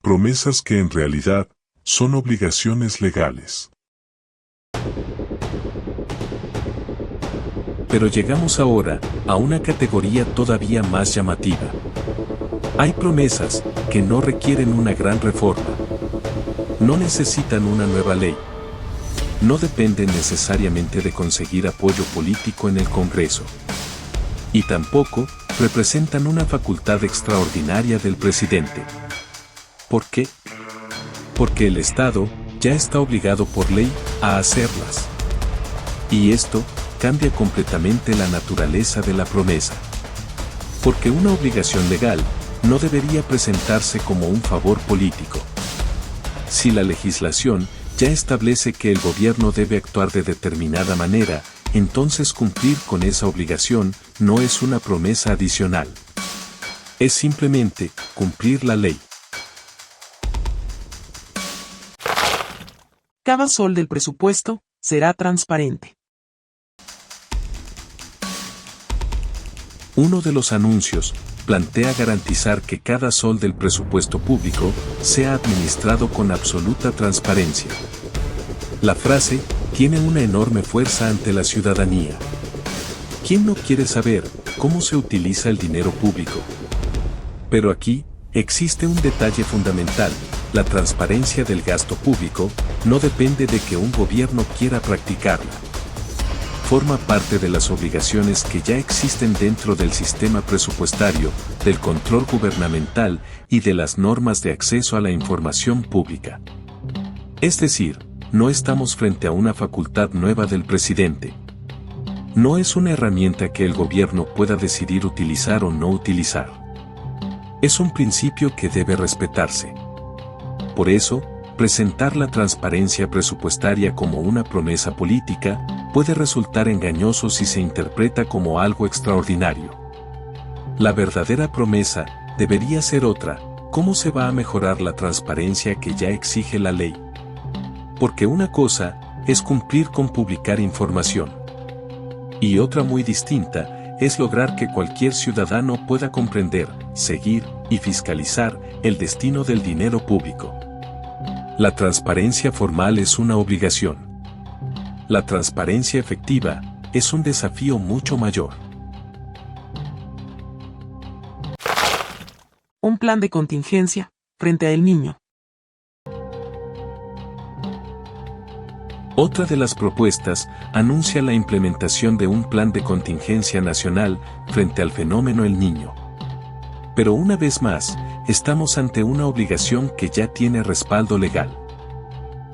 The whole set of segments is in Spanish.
promesas que en realidad son obligaciones legales. Pero llegamos ahora a una categoría todavía más llamativa. Hay promesas que no requieren una gran reforma. No necesitan una nueva ley. No dependen necesariamente de conseguir apoyo político en el Congreso. Y tampoco representan una facultad extraordinaria del presidente. ¿Por qué? Porque el Estado ya está obligado por ley a hacerlas. Y esto cambia completamente la naturaleza de la promesa. Porque una obligación legal no debería presentarse como un favor político. Si la legislación ya establece que el gobierno debe actuar de determinada manera, entonces cumplir con esa obligación no es una promesa adicional. Es simplemente cumplir la ley. Cada sol del presupuesto será transparente. Uno de los anuncios plantea garantizar que cada sol del presupuesto público sea administrado con absoluta transparencia. La frase tiene una enorme fuerza ante la ciudadanía. ¿Quién no quiere saber cómo se utiliza el dinero público? Pero aquí existe un detalle fundamental: la transparencia del gasto público no depende de que un gobierno quiera practicarla. Forma parte de las obligaciones que ya existen dentro del sistema presupuestario, del control gubernamental y de las normas de acceso a la información pública. Es decir, no estamos frente a una facultad nueva del presidente. No es una herramienta que el gobierno pueda decidir utilizar o no utilizar. Es un principio que debe respetarse. Por eso, presentar la transparencia presupuestaria como una promesa política puede resultar engañoso si se interpreta como algo extraordinario. La verdadera promesa debería ser otra: ¿cómo se va a mejorar la transparencia que ya exige la ley? Porque una cosa es cumplir con publicar información. Y otra muy distinta es lograr que cualquier ciudadano pueda comprender, seguir y fiscalizar el destino del dinero público. La transparencia formal es una obligación. La transparencia efectiva es un desafío mucho mayor. Un plan de contingencia frente a El Niño. Otra de las propuestas anuncia la implementación de un plan de contingencia nacional frente al fenómeno El Niño. Pero una vez más, estamos ante una obligación que ya tiene respaldo legal.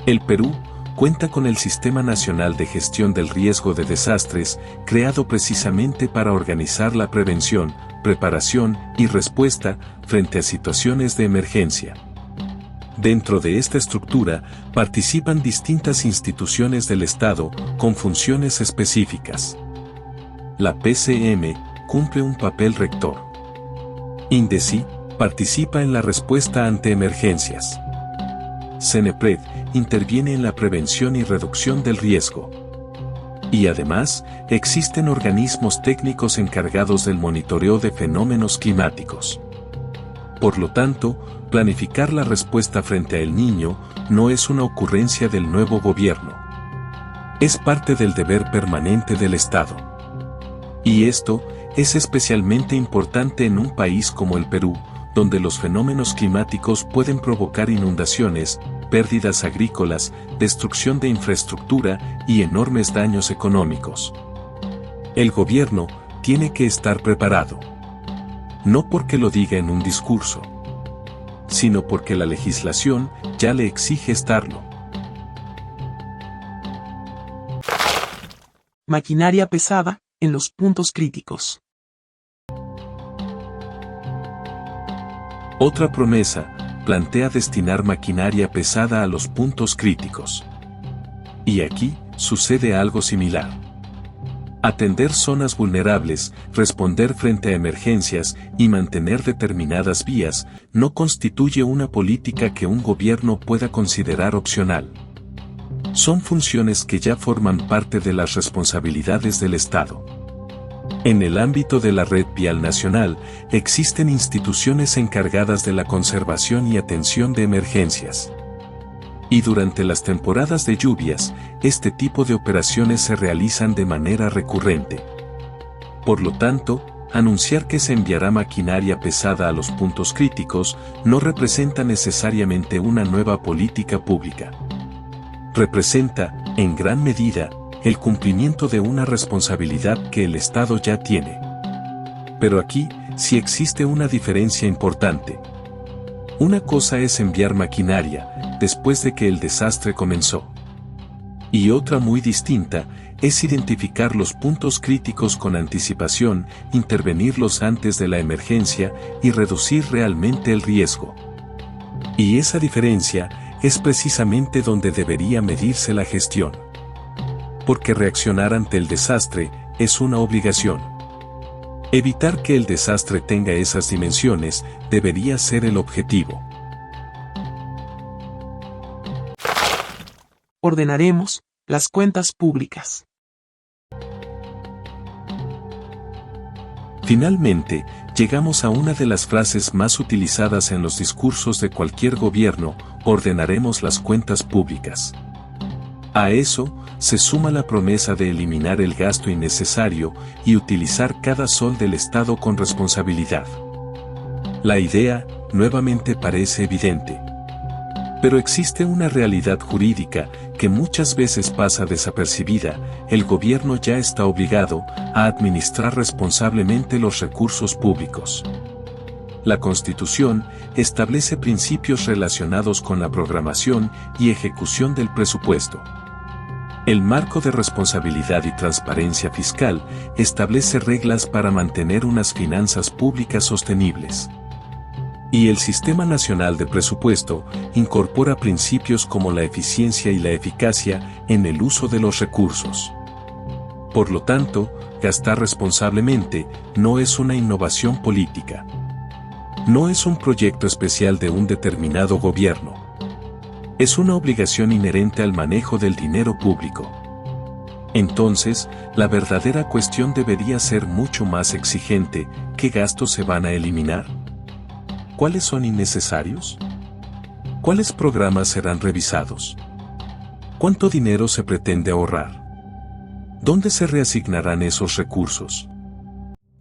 El Perú cuenta con el Sistema Nacional de Gestión del Riesgo de Desastres, creado precisamente para organizar la prevención, preparación y respuesta frente a situaciones de emergencia. Dentro de esta estructura participan distintas instituciones del Estado con funciones específicas. La PCM cumple un papel rector. INDECI participa en la respuesta ante emergencias. CENEPRED interviene en la prevención y reducción del riesgo. Y además, existen organismos técnicos encargados del monitoreo de fenómenos climáticos. Por lo tanto, planificar la respuesta frente a El Niño no es una ocurrencia del nuevo gobierno. Es parte del deber permanente del Estado. Y esto es especialmente importante en un país como el Perú, donde los fenómenos climáticos pueden provocar inundaciones, pérdidas agrícolas, destrucción de infraestructura y enormes daños económicos. El gobierno tiene que estar preparado. No porque lo diga en un discurso, sino porque la legislación ya le exige estarlo. Maquinaria pesada en los puntos críticos. Otra promesa plantea destinar maquinaria pesada a los puntos críticos. Y aquí sucede algo similar. Atender zonas vulnerables, responder frente a emergencias y mantener determinadas vías no constituye una política que un gobierno pueda considerar opcional. Son funciones que ya forman parte de las responsabilidades del Estado. En el ámbito de la red vial nacional, existen instituciones encargadas de la conservación y atención de emergencias. Y durante las temporadas de lluvias, este tipo de operaciones se realizan de manera recurrente. Por lo tanto, anunciar que se enviará maquinaria pesada a los puntos críticos no representa necesariamente una nueva política pública. Representa, en gran medida, el cumplimiento de una responsabilidad que el Estado ya tiene. Pero aquí, sí existe una diferencia importante. Una cosa es enviar maquinaria, después de que el desastre comenzó. Y otra muy distinta, es identificar los puntos críticos con anticipación, intervenirlos antes de la emergencia y reducir realmente el riesgo. Y esa diferencia es precisamente donde debería medirse la gestión. Porque reaccionar ante el desastre es una obligación. Evitar que el desastre tenga esas dimensiones debería ser el objetivo. Ordenaremos las cuentas públicas. Finalmente, llegamos a una de las frases más utilizadas en los discursos de cualquier gobierno: ordenaremos las cuentas públicas. A eso, se suma la promesa de eliminar el gasto innecesario y utilizar cada sol del Estado con responsabilidad. La idea, nuevamente, parece evidente. Pero existe una realidad jurídica que muchas veces pasa desapercibida: el gobierno ya está obligado a administrar responsablemente los recursos públicos. La Constitución establece principios relacionados con la programación y ejecución del presupuesto. El marco de responsabilidad y transparencia fiscal establece reglas para mantener unas finanzas públicas sostenibles. Y el Sistema Nacional de Presupuesto incorpora principios como la eficiencia y la eficacia en el uso de los recursos. Por lo tanto, gastar responsablemente no es una innovación política. No es un proyecto especial de un determinado gobierno. Es una obligación inherente al manejo del dinero público. Entonces, la verdadera cuestión debería ser mucho más exigente: ¿qué gastos se van a eliminar? ¿Cuáles son innecesarios? ¿Cuáles programas serán revisados? ¿Cuánto dinero se pretende ahorrar? ¿Dónde se reasignarán esos recursos?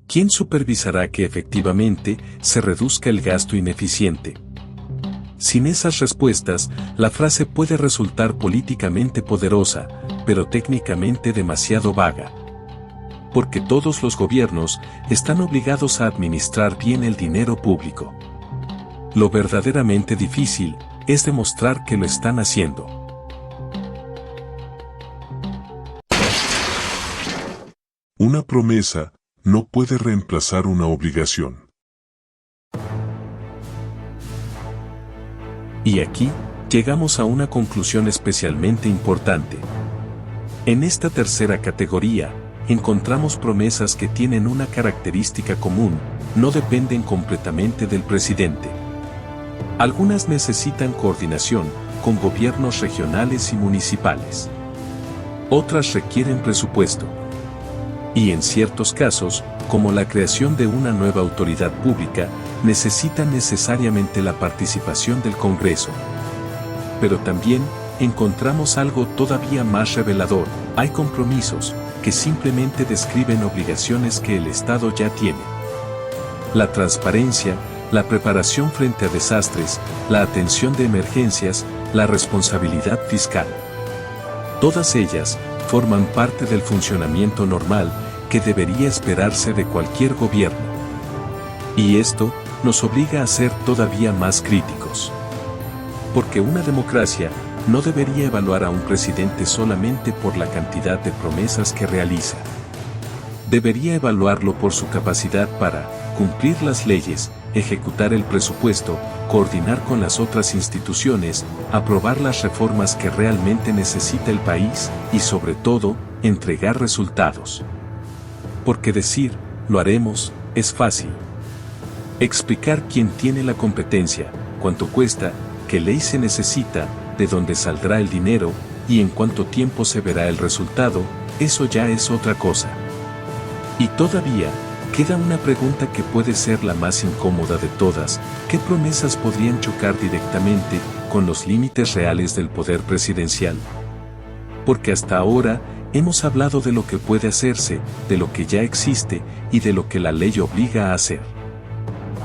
¿Quién supervisará que efectivamente se reduzca el gasto ineficiente? Sin esas respuestas, la frase puede resultar políticamente poderosa, pero técnicamente demasiado vaga. Porque todos los gobiernos están obligados a administrar bien el dinero público. Lo verdaderamente difícil es demostrar que lo están haciendo. Una promesa no puede reemplazar una obligación. Y aquí, llegamos a una conclusión especialmente importante. En esta tercera categoría, encontramos promesas que tienen una característica común: no dependen completamente del presidente. Algunas necesitan coordinación con gobiernos regionales y municipales. Otras requieren presupuesto. Y en ciertos casos, como la creación de una nueva autoridad pública, necesitan necesariamente la participación del Congreso. Pero también encontramos algo todavía más revelador: hay compromisos que simplemente describen obligaciones que el Estado ya tiene. La transparencia, la preparación frente a desastres, la atención de emergencias, la responsabilidad fiscal. Todas ellas forman parte del funcionamiento normal que debería esperarse de cualquier gobierno. Y esto nos obliga a ser todavía más críticos. Porque una democracia no debería evaluar a un presidente solamente por la cantidad de promesas que realiza. Debería evaluarlo por su capacidad para cumplir las leyes, ejecutar el presupuesto, coordinar con las otras instituciones, aprobar las reformas que realmente necesita el país y, sobre todo, entregar resultados. Porque decir, lo haremos, es fácil. Explicar quién tiene la competencia, cuánto cuesta, qué ley se necesita, de dónde saldrá el dinero, y en cuánto tiempo se verá el resultado, eso ya es otra cosa. Y todavía, queda una pregunta que puede ser la más incómoda de todas: ¿qué promesas podrían chocar directamente con los límites reales del poder presidencial? Porque hasta ahora, hemos hablado de lo que puede hacerse, de lo que ya existe y de lo que la ley obliga a hacer.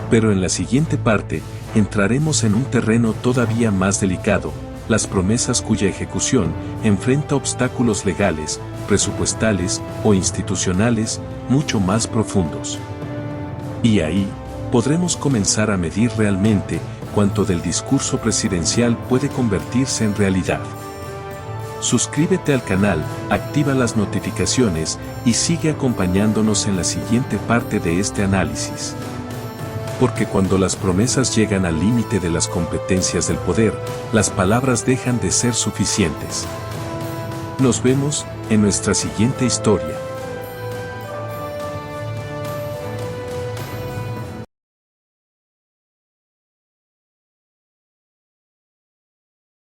Pero en la siguiente parte, entraremos en un terreno todavía más delicado: las promesas cuya ejecución enfrenta obstáculos legales, presupuestales o institucionales mucho más profundos. Y ahí, podremos comenzar a medir realmente cuánto del discurso presidencial puede convertirse en realidad. Suscríbete al canal, activa las notificaciones y sigue acompañándonos en la siguiente parte de este análisis. Porque cuando las promesas llegan al límite de las competencias del poder, las palabras dejan de ser suficientes. Nos vemos en nuestra siguiente historia.